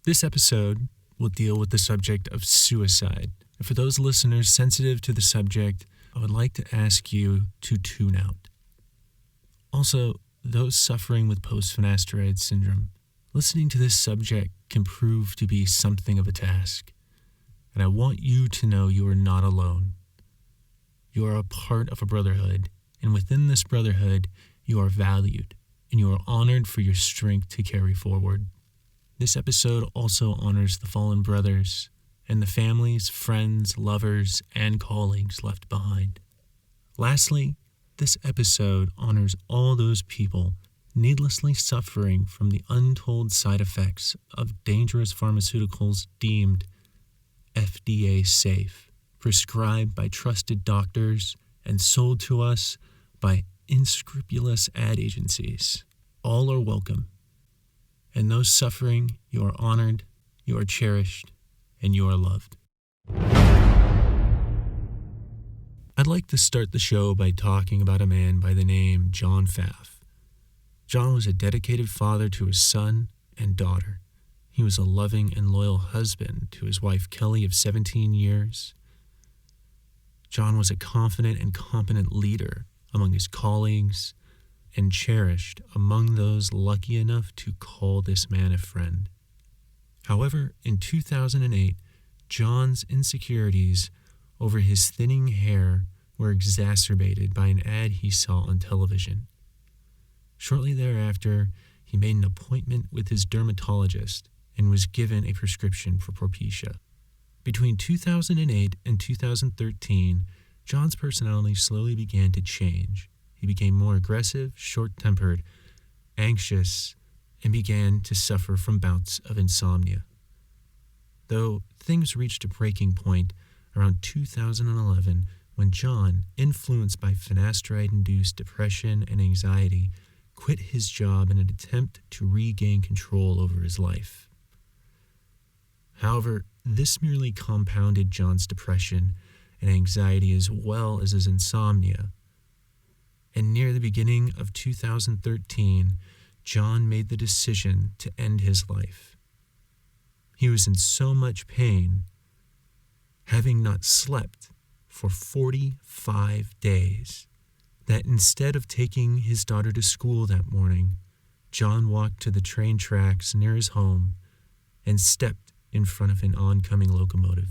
This episode will deal with the subject of suicide. And for those listeners sensitive to the subject, I would like to ask you to tune out. Also, those suffering with Post Finasteride Syndrome, listening to this subject can prove to be something of a task. And I want you to know you are not alone. You are a part of a brotherhood, and within this brotherhood, you are valued, and you are honored for your strength to carry forward. This episode also honors the fallen brothers and the families, friends, lovers, and colleagues left behind. Lastly, this episode honors all those people needlessly suffering from the untold side effects of dangerous pharmaceuticals deemed FDA safe, prescribed by trusted doctors, and sold to us by unscrupulous ad agencies. All are welcome. And those suffering, you are honored, you are cherished, and you are loved. I'd like to start the show by talking about a man by the name John Pfaff. John was a dedicated father to his son and daughter. He was a loving and loyal husband to his wife Kelly of 17 years. John was a confident and competent leader among his colleagues and cherished among those lucky enough to call this man a friend. However, in 2008, John's insecurities over his thinning hair were exacerbated by an ad he saw on television. Shortly thereafter, he made an appointment with his dermatologist and was given a prescription for Propecia. Between 2008 and 2013, John's personality slowly began to change. He became more aggressive, short-tempered, anxious, and began to suffer from bouts of insomnia. Though things reached a breaking point around 2011 when John, influenced by finasteride-induced depression and anxiety, quit his job in an attempt to regain control over his life. However, this merely compounded John's depression and anxiety as well as his insomnia. And near the beginning of 2013, John made the decision to end his life. He was in so much pain, having not slept for 45 days, that instead of taking his daughter to school that morning, John walked to the train tracks near his home and stepped in front of an oncoming locomotive.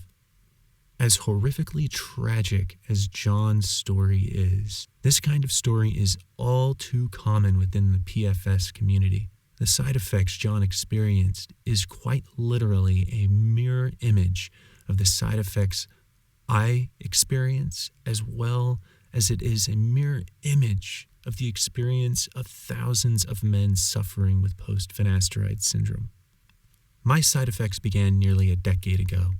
As horrifically tragic as John's story is, this kind of story is all too common within the PFS community. The side effects John experienced is quite literally a mirror image of the side effects I experience, as well as it is a mirror image of the experience of thousands of men suffering with Post Finasteride Syndrome. My side effects began nearly a decade ago,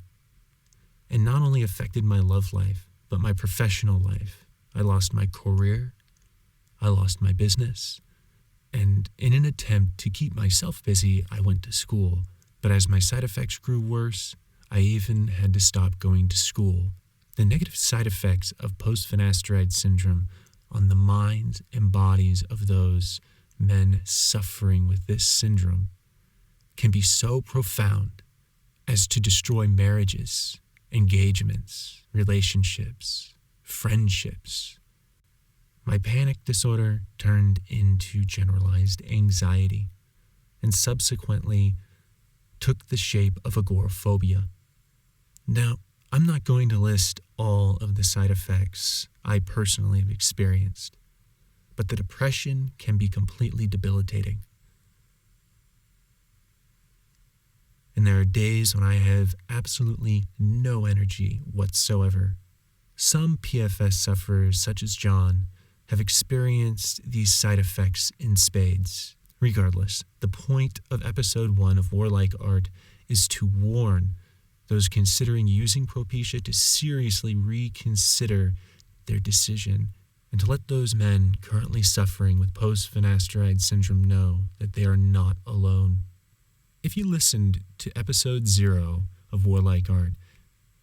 and not only affected my love life, but my professional life. I lost my career, I lost my business, and in an attempt to keep myself busy, I went to school. But as my side effects grew worse, I even had to stop going to school. The negative side effects of Post Finasteride Syndrome on the minds and bodies of those men suffering with this syndrome can be so profound as to destroy marriages, engagements, relationships, friendships. My panic disorder turned into generalized anxiety and subsequently took the shape of agoraphobia. Now, I'm not going to list all of the side effects I personally have experienced, but the depression can be completely debilitating. And there are days when I have absolutely no energy whatsoever. Some PFS sufferers, such as John, have experienced these side effects in spades. Regardless, the point of episode 1 of Warlike Art is to warn those considering using Propecia to seriously reconsider their decision, and to let those men currently suffering with Post Finasteride Syndrome know that they are not alone. If you listened to episode 0 of Warlike Art,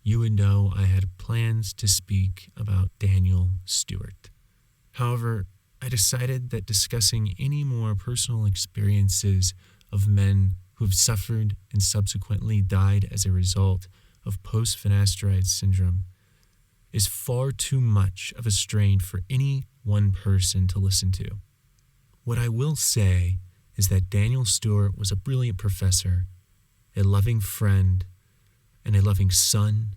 you would know I had plans to speak about Daniel Stewart. However, I decided that discussing any more personal experiences of men who have suffered and subsequently died as a result of Post Finasteride Syndrome is far too much of a strain for any one person to listen to. What I will say is that Daniel Stewart was a brilliant professor, a loving friend, and a loving son,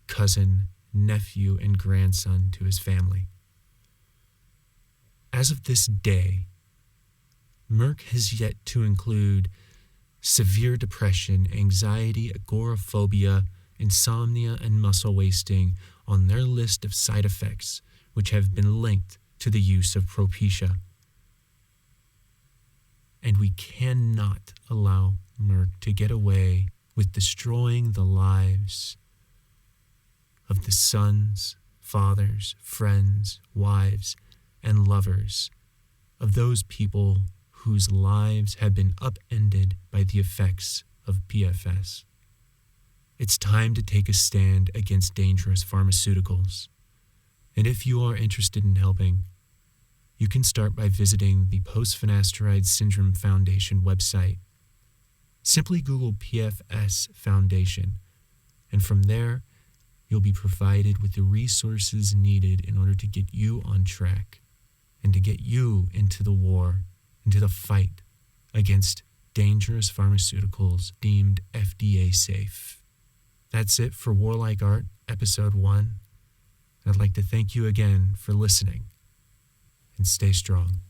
cousin, nephew, and grandson to his family. As of this day, Merck has yet to include severe depression, anxiety, agoraphobia, insomnia, and muscle wasting on their list of side effects which have been linked to the use of Propecia. And we cannot allow Merck to get away with destroying the lives of the sons, fathers, friends, wives, and lovers of those people whose lives have been upended by the effects of PFS. It's time to take a stand against dangerous pharmaceuticals. And if you are interested in helping, you can start by visiting the Post Finasteride Syndrome Foundation website. Simply Google PFS Foundation, and from there, you'll be provided with the resources needed in order to get you on track and to get you into the war, into the fight against dangerous pharmaceuticals deemed FDA safe. That's it for Warlike Art, Episode 1. I'd like to thank you again for listening, and stay strong.